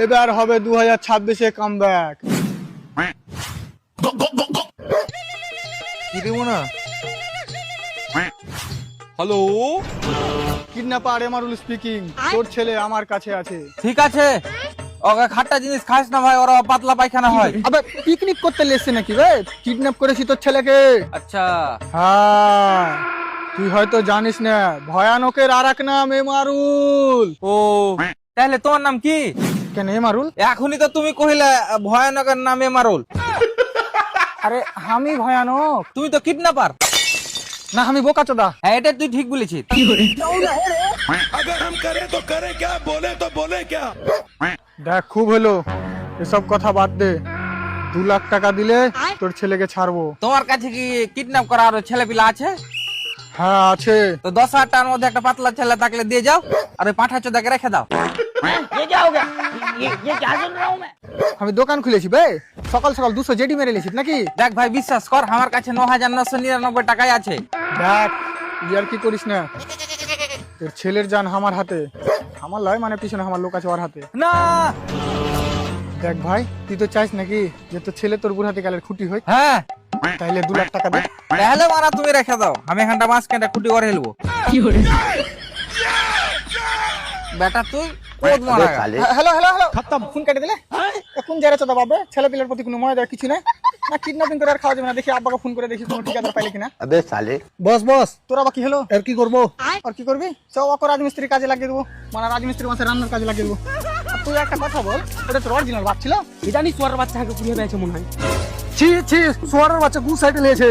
এবার হবে 2026-এ কামব্যাক। কি দেবো না? Hello, kidnapper Emarul speaking. তোর ছেলে আমার কাছে আছে। ঠিক আছে, ওকে খাট্টা জিনিস খাস না ভাই, ওরা পাতলা পায়খানা হয়। আবে পিকনিক করতে লেসছে নাকি রে? কিডন্যাপ করেছি তোর ছেলেকে। আচ্ছা, হ্যাঁ, তুই হয়তো জানিস না, ভয়ানকের আর এক নাম এমারুল। ও তাহলে তোমার নাম কি? কেন এমারুল? এখনই তো তুমি কহিলে ভয়ানকের নামে মারুল। আরে আমি ভয়ানক তুমি তো কিডন্যাপার। না, আমি বোকাচোদা। হ্যাঁ, এটা তুই ঠিক বলেছিস। अगर हम करें तो करें क्या, बोले तो बोले क्या। দেখ, খুব হলো, এসব কথা বাদ দে। 2 লাখ টাকা দিলে তোর ছেলেকে ছাড়বো। তোমার কাছে কি কিডন্যাপ করা আরো ছেলে পিলা আছে? হ্যাঁ আছে। তো 10,000 টাকার মধ্যে একটা পাতলা ছেলে থাকলে দিয়ে যাও, আর ওই পাঁঠা চোদাকে রেখে দাও। আমি দোকান খুলেছি বে, সকাল সকাল 200 জেডি মেরে লেছিস নাকি? দেখ ভাই, বিশ্বাস কর, আমার কাছে 9,999 টাকাই আছে। দেখ, ইয়ার কি করিস না, তোর ছেলের জান আমার হাতে। আমার লয় মানে পিছনে আমার লোক আছে ওর হাতে। না, দেখ ভাই, তুই তো চাইস নাকি যে তোর ছেলে তোর বুড়াতে গেলে খুঁটি হয়? হ্যাঁ, তাইলে 2 লাখ টাকা দে। তাহলে মারা তুমি রেখে দাও, আমি এখানটা মাছ কেটে কুটি করে হেলবো। বেটা তুই কোদ মারা গা। হ্যালো হ্যালো হ্যালো, খতম। ফোন কেটে দিলে। কোন জায়গা চোদা বাবা, ছেলে পিলের প্রতি কোনো ময় দেয় কিছু নাই না। কিডন্যাপিং করে আর খাওয়া যাবে না। দেখি আব্বাকে ফোন করে দেখি কোনো ঠিকাদার পাইলে কিনা। अबे साले বস বস, তোরা বাকি হলো, আর কি করবো? আর কি করবি? চও ওকে রাজমিস্ত্রির কাজে লাগিয়ে দেবো, মানে রাজমিস্ত্রি মাসে রান্নার কাজে লাগিয়ে দেবো। আর তুই একটা কথা বল, ওটা তোর অরিজিনাল বাপ ছিল? জানি সোয়ার বাচ্চা হাকে পুড়িয়ে পেয়েছে মনে হয়। ছি ছি, সোয়ারের বাচ্চা গু সাইডে লিয়েছে।